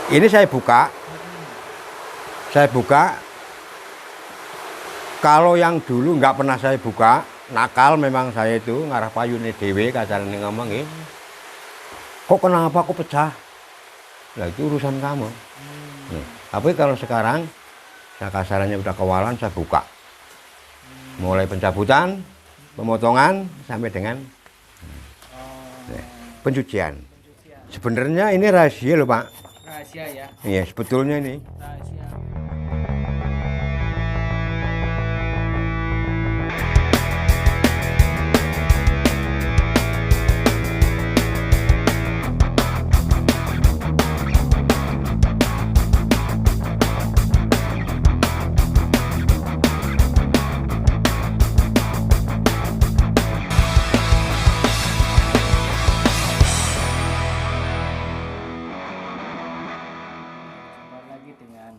Ini saya buka. Saya buka. Kalau yang dulu nggak pernah saya buka, nakal memang saya itu ngarah payune dhewe kacarane ngomong nggih. Kok kenapa kok pecah? Lah itu urusan kamu. Tapi kalau sekarang saya kasarannya udah kewalan, saya buka. Mulai pencabutan, pemotongan sampai dengan pencucian. Sebenarnya ini rahasia loh Pak. Rahasia ya. Iya sebetulnya ini. Rahasia.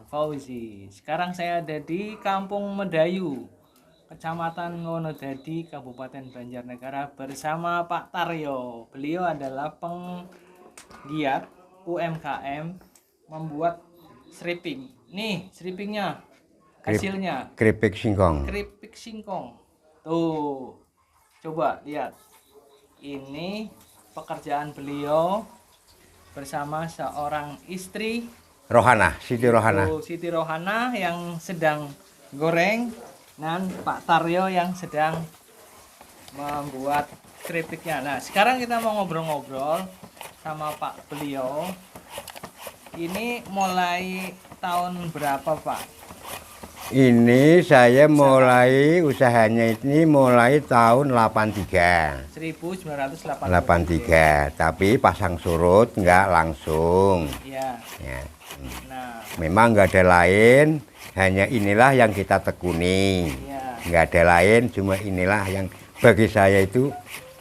Fauzi. Sekarang saya ada di Kampung Medayu, Kecamatan Ngonodadi, Kabupaten Banjarnegara bersama Pak Taryo. Beliau adalah penggiat UMKM membuat stripping. Nih, strippingnya. Hasilnya Keripik singkong. keripik singkong. Tuh. Coba lihat. Ini pekerjaan beliau bersama seorang istri Rohana, Siti Rohana. Siti Rohana yang sedang goreng dan Pak Taryo yang sedang membuat keripiknya. Nah, sekarang kita mau ngobrol-ngobrol sama Pak beliau. Ini mulai tahun berapa, Pak? Ini saya mulai usahanya ini mulai tahun 83. 1983. 83, tapi pasang surut enggak langsung. Iya. Ya. Nah, Memang enggak ada lain, hanya inilah yang kita tekuni. iya. Enggak ada lain, cuma inilah yang bagi saya itu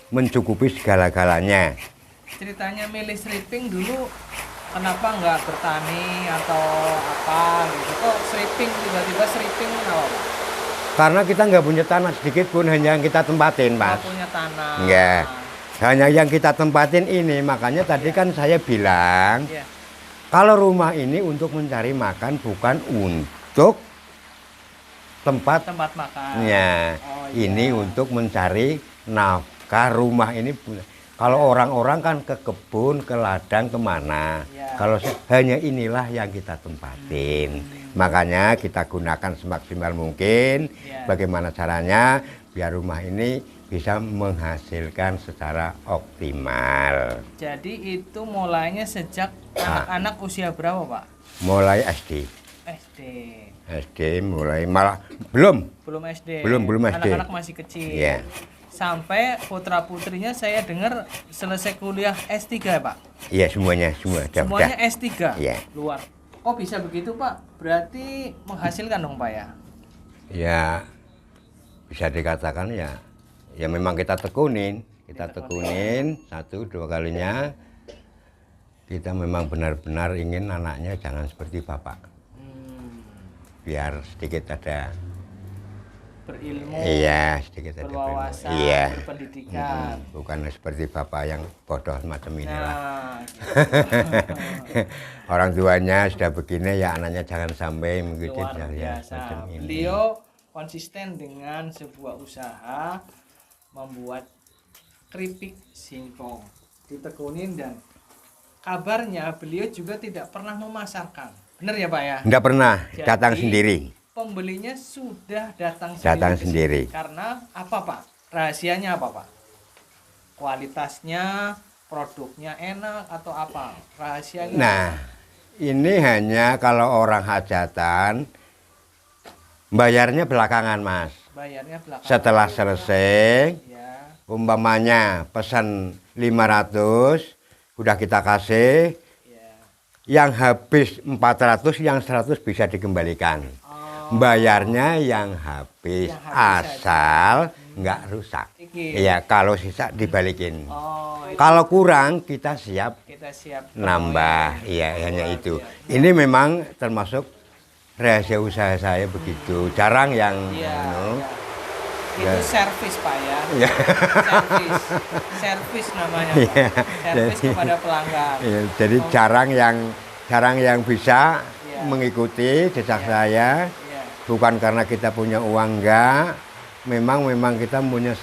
mencukupi segala-galanya. Ceritanya milih stripping dulu kenapa nggak bertani atau apa gitu? Kok stripping tiba-tiba stripping kenapa, Pak? Karena kita nggak punya tanah sedikit pun, hanya yang kita tempatin, Nggak Mas. punya tanah. Ya, hanya yang kita tempatin ini. Makanya tadi kan saya bilang, Iya. kalau rumah ini untuk mencari makan, bukan untuk tempat. Tempat makan. Ya, Oh, iya. ini untuk mencari nafkah. Rumah ini kalau orang-orang kan ke kebun, ke ladang, kemana. Ya. Kalau hanya inilah yang kita tempatin. Makanya kita gunakan semaksimal mungkin. Ya. Bagaimana caranya biar rumah ini bisa menghasilkan secara optimal. Jadi itu mulainya sejak anak-anak usia berapa, Pak? Mulai SD. SD. SD mulai malah belum. Belum SD. Belum SD. Anak-anak masih kecil. Iya. Sampai putra-putrinya saya dengar selesai kuliah S3, Pak. Iya semuanya semua udah. Semuanya S3. Iya. Luar. Kok bisa begitu, Pak? Berarti menghasilkan dong, Pak ya? Ya bisa dikatakan ya memang kita tekunin satu dua kalinya kita memang benar-benar ingin anaknya jangan seperti bapak, biar sedikit ada Berilmu, iya sedikit ada berwawasan, iya berpendidikan. bukan seperti bapak yang bodoh macam inilah. Nah, Orang tuanya sudah begini ya anaknya jangan sampai mengikuti luar ya biasa. macam ini. Beliau konsisten dengan sebuah usaha membuat keripik singkong, ditekunin dan kabarnya beliau juga tidak pernah memasarkan. Benar ya, Pak ya? Enggak pernah Jadi, datang sendiri. Pembelinya sudah datang Datang ke sini. sendiri. Karena apa, Pak? Rahasianya apa, Pak? Kualitasnya, produknya enak atau apa? Rahasianya. Nah, ini hanya kalau orang hajatan bayarnya belakangan, Mas. Bayarnya belakangan. Setelah selesai, Ya. umpamanya pesan 500, udah kita kasih, Ya. yang habis 400, yang 100 bisa dikembalikan. Bayarnya yang habis, Yang habis asal nggak rusak. Iki. Iya, kalau sisa dibalikin. Oh, itu Kalau kurang kita siap kita siap nambah. temuin. Iya, hanya Luar itu. biasa. Ini memang termasuk rahasia usaha saya begitu. Jarang yang Iya. anu. Ya. Itu servis, Pak ya. Ya. Servis namanya, Pak. Iya. Servis kepada pelanggan. Iya, jadi jarang yang jarang yang bisa Iya. mengikuti jejak saya. Iya. Bukan karena kita punya uang, enggak. Memang kita punya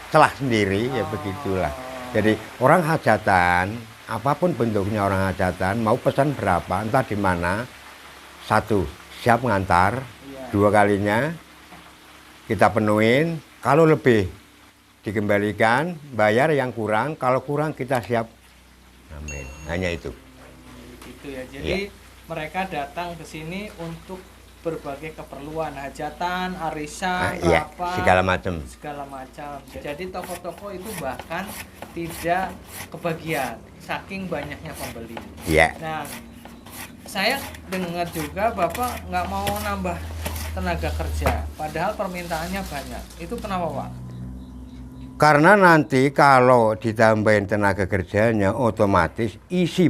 celah sendiri, ya begitulah. Jadi orang hajatan, apapun bentuknya orang hajatan, mau pesan berapa, entah di mana, satu, siap ngantar, Iya. dua kalinya, kita penuhin, kalau lebih dikembalikan, bayar yang kurang, kalau kurang kita siap. Amin. Hanya itu. Gitu ya. Jadi mereka datang ke sini untuk berbagai keperluan, hajatan, arisan, Iya, apa, segala macam. segala macam. Jadi toko-toko itu bahkan tidak kebagian saking banyaknya pembeli. Iya. Nah, saya dengar juga Bapak nggak mau nambah tenaga kerja, padahal permintaannya banyak. Itu kenapa, Pak? Karena nanti kalau ditambahin tenaga kerjanya, otomatis isi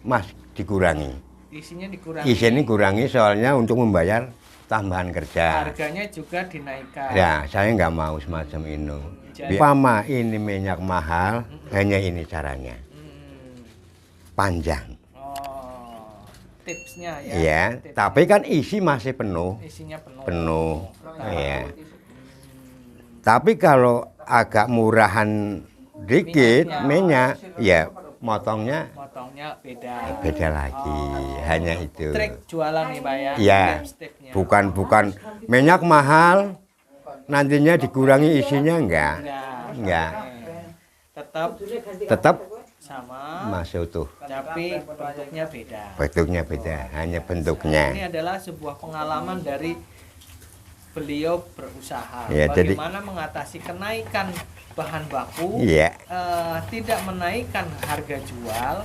mas dikurangi. Isinya dikurangi. Isinya dikurangi soalnya untuk membayar tambahan kerja. Harganya juga dinaikkan. Ya, saya nggak mau semacam itu. Jadi- Umpama ini minyak mahal, hanya ini caranya. Hmm. Panjang. Oh, tipsnya ya. Iya, Tips. tapi kan isi masih penuh. Isinya penuh. Penuh. Nah, Iya. Tapi kalau agak murahan dikit minyak, ya motongnya motongnya beda. beda lagi. Hanya itu. Trik jualan nih, Pak ya. Iya. Tipsnya. Bukan minyak mahal, nantinya dikurangi isinya enggak. Enggak. Tetap Sama, masih utuh. tapi bentuknya beda. Bentuknya beda, hanya bentuknya. Ini adalah sebuah pengalaman dari beliau berusaha. Ya, jadi- Bagaimana mengatasi kenaikan bahan baku, Iya, tidak menaikkan harga jual.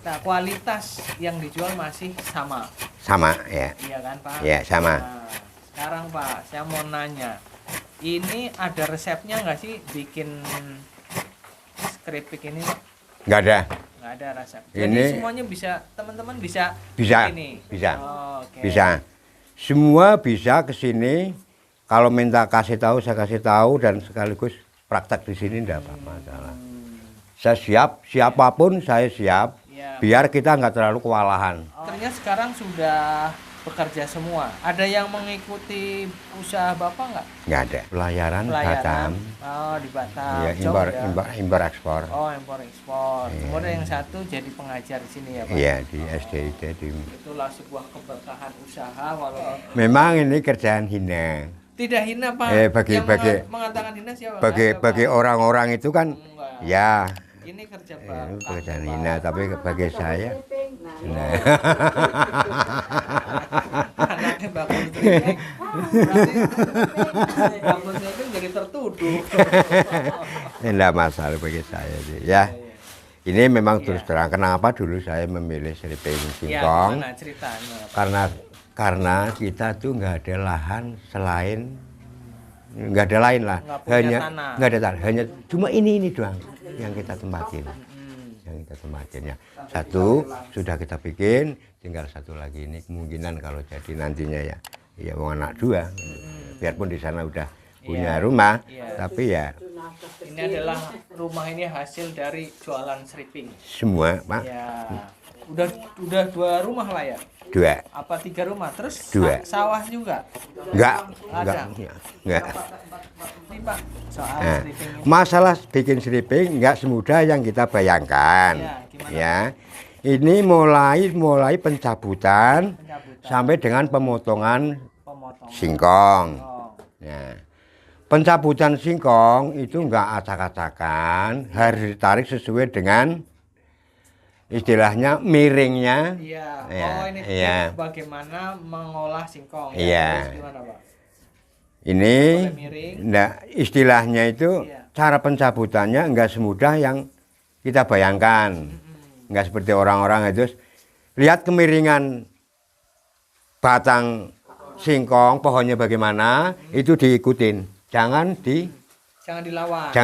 Nah, kualitas yang dijual masih sama, sama ya. iya kan Pak? Ya, sama. Nah, sekarang Pak, saya mau nanya, ini ada resepnya nggak sih bikin keripik ini? Enggak ada. Nggak ada resep. Jadi Ini- semuanya bisa, teman-teman bisa. Bisa, ini. bisa. Oh, oke. Bisa. Semua bisa ke sini. Kalau minta kasih tahu, saya kasih tahu dan sekaligus praktek di sini enggak apa masalah. Saya siap, siapapun saya siap. Iya. Biar kita nggak terlalu kewalahan. Ternyata sekarang sudah bekerja semua. Ada yang mengikuti usaha Bapak nggak? Nggak ada. Pelayaran Batam. Oh, di Batam. Ya, Jauh impor ekspor. Oh, impor ekspor. Iya. Kemudian yang satu jadi pengajar di sini ya, Pak. Iya, di SDIT. Itulah sebuah keberkahan usaha walaupun Memang ini kerjaan hina. tidak hina, Pak. bagi- Yang bagi- mengatakan hina siapa? Bagi Nggak ada, bagi Pak. orang-orang itu kan Enggak. ya Ini kerja ini Pak. pekerjaan hina, tapi bagi saya nah. Anaknya bakul training. Berarti bakul training jadi tertuduh. Enggak masalah bagi saya sih ya. Ini memang terus terang kenapa dulu saya memilih seriping Ya, singkong gimana ceritanya? karena kita tuh nggak ada lahan selain nggak ada lain lah, Nggak punya hanya tanah. nggak ada tanah, hanya cuma ini doang yang kita tempatin. Hmm. Yang kita tempatin ya. Satu sudah kita bikin, tinggal satu lagi ini kemungkinan kalau jadi nantinya ya mau anak dua. Biarpun di sana udah punya rumah, Iya. tapi ya Ini adalah rumah ini hasil dari jualan seriping. semua Pak Ya, udah 2 rumah lah ya. dua. Apa 3 rumah? Terus Dua. sawah juga. Enggak. Ini Pak soal Nah, seriping ini. masalah bikin seriping enggak semudah yang kita bayangkan. Ya, gimana? Ya. Ini mulai pencabutan Pencabutan, sampai dengan pemotongan pemotongan. singkong. Oh, Ya. Pencabutan singkong itu enggak acak-acakan, harus ditarik sesuai dengan istilahnya miringnya. iya. Iya, Oh, ini iya. tips bagaimana mengolah singkong. Iya. Terus gimana, Pak? Ini Boleh miring. enggak, istilahnya itu Iya. cara pencabutannya enggak semudah yang kita bayangkan. Enggak seperti orang-orang itu lihat kemiringan batang singkong pohonnya bagaimana itu diikutin. Jangan Jangan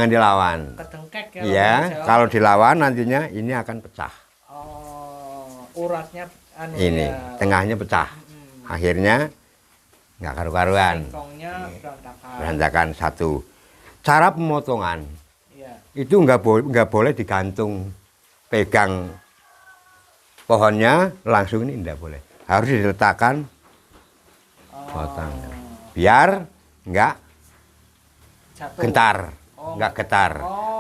dilawan. Kedengkek ya. Iya, kalau dilawan nantinya ini akan pecah. Oh, uratnya anu Ini ya. tengahnya pecah. Akhirnya nggak karu-karuan. Singkongnya berantakan. Berantakan satu. Cara pemotongan Iya. itu nggak boleh digantung pegang pohonnya langsung ini tidak boleh. Harus diletakkan batang. Biar enggak Jatuh. gentar, enggak getar.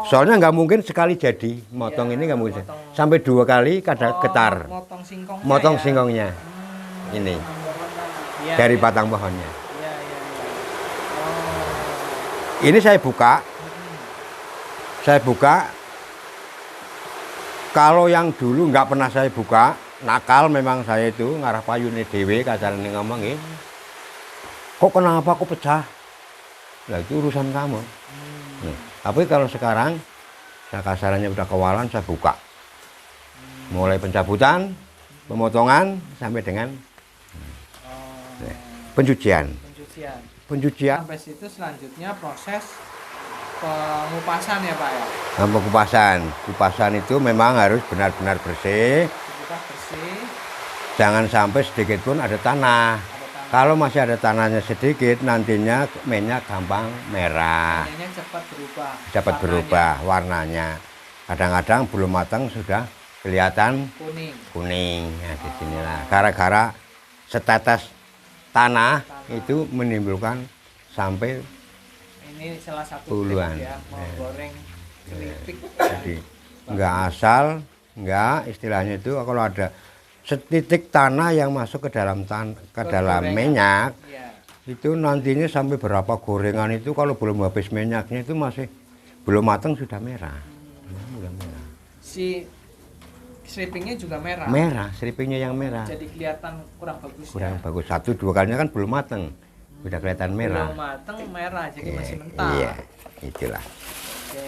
Soalnya nggak mungkin sekali jadi motong ini nggak mungkin. Sampai 2 kali kadang getar. Motong singkongnya. Motong ya? singkongnya. Ini Iya, dari iya. batang pohonnya. Iya, iya, iya. Ini saya buka. Saya buka. Kalau yang dulu nggak pernah saya buka, nakal memang saya itu ngarah payune dhewe kacarane ngomong nggih. Kok kenapa kok pecah? Lah itu urusan kamu. Nih, tapi kalau sekarang saya kasarannya udah kewalan saya buka. Mulai pencabutan, pemotongan sampai dengan pencucian. Pencucian Sampai situ selanjutnya proses pengupasan ya Pak ya. sama kupasan. Kupasan itu memang harus benar-benar bersih. Kita bersih, Jangan sampai sedikit pun ada tanah. ada tanah. Kalau masih ada tanahnya sedikit, nantinya minyak gampang merah. Minyaknya cepat berubah. Dapat warnanya berubah warnanya. Kadang-kadang belum matang sudah kelihatan kuning. kuning. Nah, di sinilah. Gara-gara setetes tanah itu menimbulkan sampai Ini salah satu puluhan. trik ya, menggoreng keripik. Jadi nggak asal, nggak istilahnya itu kalau ada setitik tanah yang masuk ke dalam Gorengan. minyak Iya. itu nantinya sampai berapa gorengan itu kalau belum habis minyaknya itu masih belum matang sudah merah. Sudah merah. Si strippingnya juga merah. Merah, seripingnya yang merah. Jadi kelihatan kurang bagus. Kurang ya. bagus. 1-2 kalinya kan belum matang. Sudah kelihatan merah. Belum mateng merah, jadi masih mentah. Iya, itulah. Oke.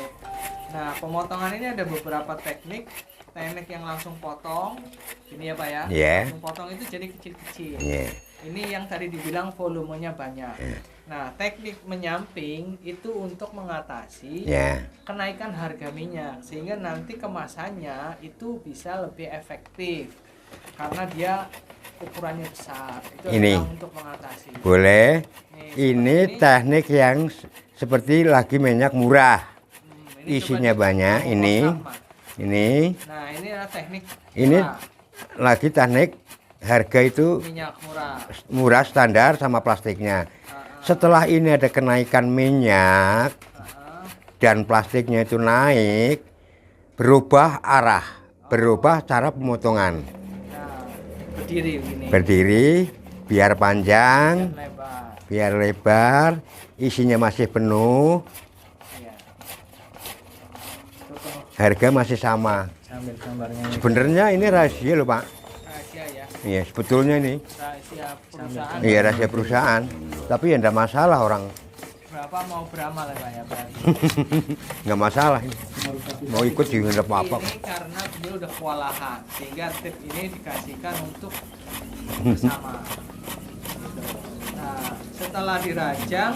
Nah, pemotongan ini ada beberapa teknik. Teknik yang langsung potong, ini ya Pak ya. Iya. Langsung potong itu jadi kecil-kecil. Iya. Ini yang tadi dibilang volumenya banyak. Iya. Nah, teknik menyamping itu untuk mengatasi Iya. kenaikan harga minyak, sehingga nanti kemasannya itu bisa lebih efektif karena dia ukurannya besar. Itu Ini. adalah untuk mengatasi. Boleh. Nih, Ini seperti teknik yang seperti lagi minyak murah. ini Isinya coba banyak. di- Ini. sama. Ini. Nah, ini adalah teknik Ini murah, lagi teknik harga itu minyak murah. murah standar sama plastiknya. Setelah ini ada kenaikan minyak dan plastiknya itu naik, berubah arah, berubah cara pemotongan. Nah, berdiri begini. Berdiri, biar panjang, Lebar. biar lebar, isinya masih penuh, Iya. Itu penuh. harga masih sama. Sambil gambarnya ini. Sebenarnya ini rahasia loh Pak. Rahasia ya. Iya, sebetulnya ini. Rahasia perusahaan. Iya, rahasia perusahaan. Tapi ya enggak masalah orang. Berapa mau beramal ya Pak ya Pak? Enggak masalah. Mau ikut juga enggak apa-apa. Ini karena beliau udah kewalahan, sehingga tip ini dikasihkan untuk bersama. Gitu. Nah, setelah dirajang,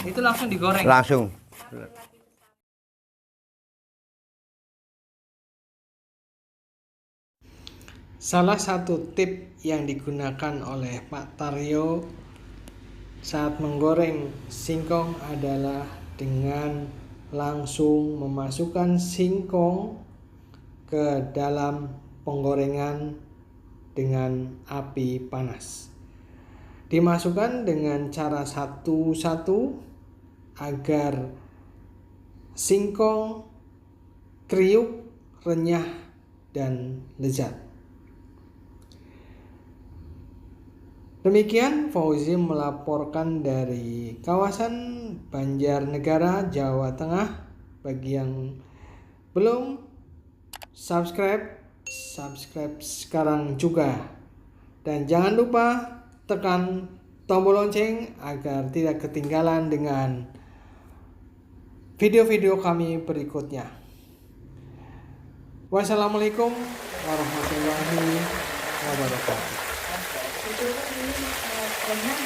itu langsung digoreng. Langsung. Salah satu tip yang digunakan oleh Pak Taryo saat menggoreng singkong adalah dengan langsung memasukkan singkong ke dalam penggorengan dengan api panas. Dimasukkan dengan cara satu-satu agar singkong kriuk, renyah, dan lezat. Demikian Fauzi melaporkan dari kawasan Banjarnegara, Jawa Tengah. Bagi yang belum subscribe sekarang juga. Dan jangan lupa tekan tombol lonceng agar tidak ketinggalan dengan video-video kami berikutnya. Wassalamualaikum warahmatullahi wabarakatuh. itu kan ini renang